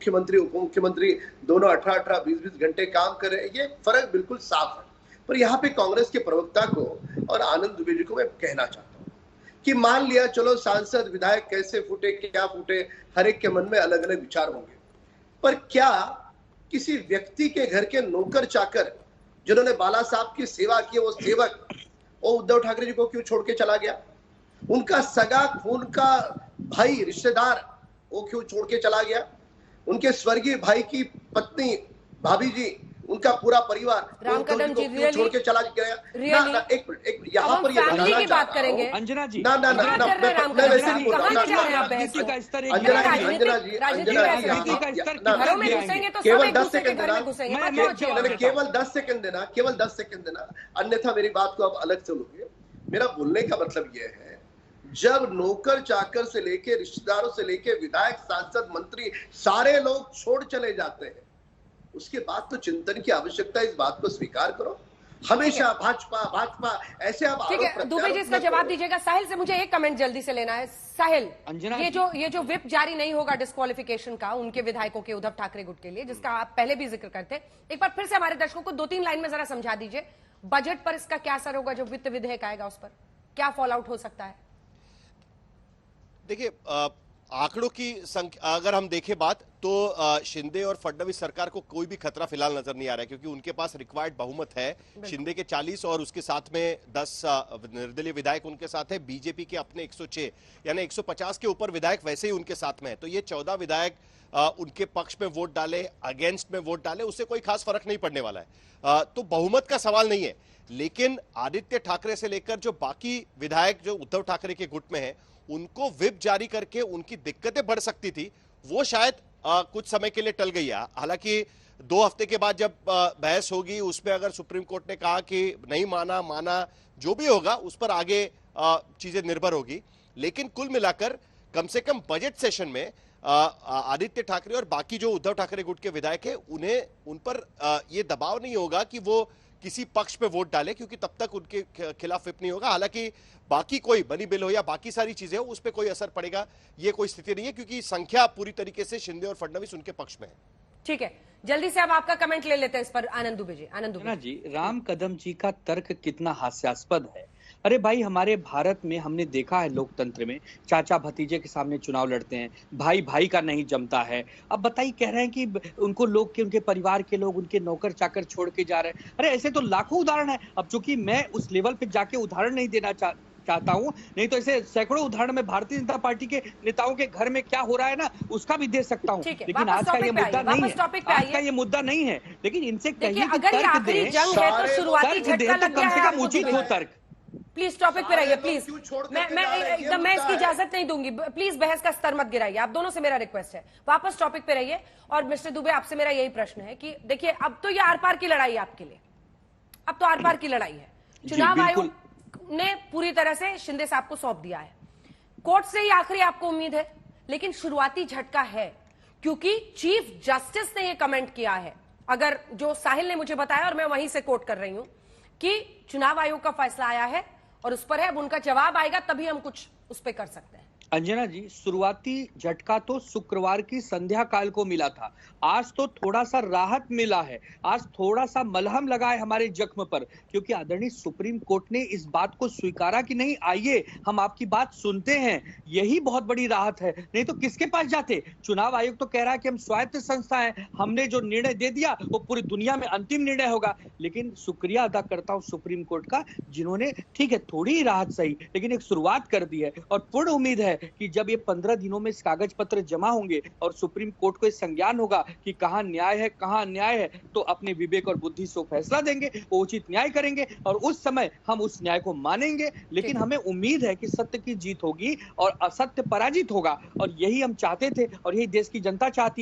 मुख्यमंत्री उप मुख्यमंत्री दोनों 18-18, 20-20 घंटे काम कर रहे हैं, ये फर्क बिल्कुल साफ है। पर यहाँ पे कांग्रेस के प्रवक्ता को और आनंद दुबे जी को मैं कहना चाहता हूँ कि मान लिया चलो सांसद विधायक कैसे फूटे क्या फूटे, हर एक के मन में अलग अलग विचार होंगे, पर क्या किसी व्यक्ति के घर के नौकर चाकर जिन्होंने बाला साहब की सेवा की, वो सेवक वो उद्धव ठाकरे जी को क्यों छोड़ के चला गया? उनका सगा खून का भाई रिश्तेदार वो क्यों छोड़ के चला गया? उनके स्वर्गीय भाई की पत्नी, भाभी जी, उनका पूरा परिवार राम कदम जी क्यों छोड़ के चला गया? ना एक मिनट, यहाँ पर फैमिली की बात करेंगे। अंजना जी, ना मैं वैसे नहीं बोल रहा हूँ। केवल 10 सेकंड देना, केवल 10 सेकंड देना, अन्यथा मेरी बात को आप अलग चलोगे। मेरा बोलने का मतलब यह है, जब नौकर चाकर से लेके रिश्तेदारों से लेके विधायक, सांसद, मंत्री सारे लोग छोड़ चले जाते हैं, उसके बाद तो चिंतन की आवश्यकता है। इस बात को स्वीकार करो। हमेशा भाजपा ऐसे आप ठीक है, दुबे जी इसका जवाब दीजिएगा। साहिल से मुझे एक कमेंट जल्दी से लेना है। साहिल, ये जो विप जारी नहीं होगा डिस्क्वालिफिकेशन का उनके विधायकों के, उद्धव ठाकरे गुट के लिए, जिसका आप पहले भी जिक्र करते, एक बार फिर से हमारे दर्शकों को 2-3 लाइन में जरा समझा दीजिए। बजट पर इसका क्या असर होगा? जो वित्त विधेयक आएगा उस पर क्या फॉल आउट हो सकता है? देखिए, आंकड़ों की संख्या अगर हम देखें बात तो शिंदे और फडणवीस सरकार को कोई भी खतरा फिलहाल नजर नहीं आ रहा है, क्योंकि उनके पास रिक्वायर्ड बहुमत है। शिंदे के 40 और उसके साथ में 10 निर्दलीय विधायक उनके साथ है। बीजेपी के अपने 106 यानी 150 के ऊपर विधायक वैसे ही उनके साथ में है। तो ये 14 विधायक उनके पक्ष में वोट डाले, अगेंस्ट में वोट डाले, उससे कोई खास फर्क नहीं पड़ने वाला है। तो बहुमत का सवाल नहीं है, लेकिन आदित्य ठाकरे से लेकर जो बाकी विधायक जो उद्धव ठाकरे के गुट में है, उनको व्हिप जारी करके उनकी दिक्कतें बढ़ सकती थी, वो शायद कुछ समय के लिए टल गई है। हालांकि 2 हफ्ते के बाद जब बहस होगी, उसमें अगर सुप्रीम कोर्ट ने कहा कि नहीं माना जो भी होगा उस पर आगे चीजें निर्भर होगी। लेकिन कुल मिलाकर कम से कम बजट सेशन में आदित्य ठाकरे और बाकी जो उद्धव ठाकरे गुट के विधायक है, उन पर ये दबाव नहीं होगा कि वो किसी पक्ष पे वोट डाले, क्योंकि तब तक उनके खिलाफ व्हिप नहीं होगा। हालांकि बाकी कोई बनी बिल हो या बाकी सारी चीजें हो, उस पर कोई असर पड़ेगा ये कोई स्थिति नहीं है, क्योंकि संख्या पूरी तरीके से शिंदे और फडणवीस उनके पक्ष में है। ठीक है, जल्दी से अब आपका कमेंट ले लेते हैं इस पर। आनंद दुबे जी, जी, राम कदम जी का तर्क कितना हास्यास्पद है। अरे भाई, हमारे भारत में हमने देखा है लोकतंत्र में चाचा भतीजे के सामने चुनाव लड़ते हैं, भाई भाई का नहीं जमता है। अब बताइए, कह रहे हैं कि उनको लोग के, उनके परिवार के लोग, उनके नौकर चाकर छोड़ के जा रहे हैं। अरे ऐसे तो लाखों उदाहरण है। अब चूंकि मैं उस लेवल पे जाके उदाहरण नहीं देना चाहता हूं, नहीं तो ऐसे सैकड़ों उदाहरण में भारतीय जनता पार्टी के नेताओं के घर में क्या हो रहा है ना, उसका भी दे सकता हूं। लेकिन आज का ये मुद्दा नहीं है, आज का ये मुद्दा नहीं है। लेकिन इनसे कहिए कि तर्क दें, कम से कम उचित हो तर्क। प्लीज टॉपिक पे रहिए, प्लीज। मैं इसकी इजाजत नहीं दूंगी। प्लीज बहस का स्तर मत गिराइए। आप दोनों से मेरा रिक्वेस्ट है, वापस टॉपिक पे रहिए। और मिस्टर दुबे, आपसे मेरा यही प्रश्न है कि देखिए, अब तो ये आर पार की लड़ाई है आपके लिए। अब तो आर पार की लड़ाई है। चुनाव आयोग ने पूरी तरह से शिंदे साहब को सौंप दिया है। कोर्ट से ही आखिरी आपको उम्मीद है, लेकिन शुरुआती झटका है, क्योंकि चीफ जस्टिस ने यह कमेंट किया है, अगर जो साहिल ने मुझे बताया और मैं वहीं से कोट कर रही हूं, कि चुनाव आयोग का फैसला आया है और उस पर है, अब उनका जवाब आएगा तभी हम कुछ उस पर कर सकते हैं। अंजना जी, शुरुआती झटका तो शुक्रवार की संध्या काल को मिला था। आज तो थोड़ा सा राहत मिला है, आज थोड़ा सा मलहम लगा है हमारे जख्म पर, क्योंकि आदरणीय सुप्रीम कोर्ट ने इस बात को स्वीकारा कि नहीं, आइए हम आपकी बात सुनते हैं। यही बहुत बड़ी राहत है। नहीं तो किसके पास जाते? चुनाव आयोग तो कह रहा है कि हम स्वायत्त संस्था है, हमने जो निर्णय दे दिया वो पूरी दुनिया में अंतिम निर्णय होगा। लेकिन शुक्रिया अदा करता हूं सुप्रीम कोर्ट का, जिन्होंने ठीक है थोड़ी ही राहत सही, लेकिन एक शुरुआत कर दी है। और पूर्ण उम्मीद है कि जब ये 15 दिनों में इस कागज पत्र जमा होंगे और सुप्रीम कोर्ट को इस संज्ञान होगा कि कहां न्याय है कहां अन्याय है, तो अपने विवेक और बुद्धि से फैसला देंगे, वो उचित न्याय करेंगे और उस समय हम उस न्याय को मानेंगे। लेकिन हमें उम्मीद है कि सत्य की जीत होगी और असत्य पराजित होगा, और यही हम चाहते थे और यही देश की जनता चाहती है।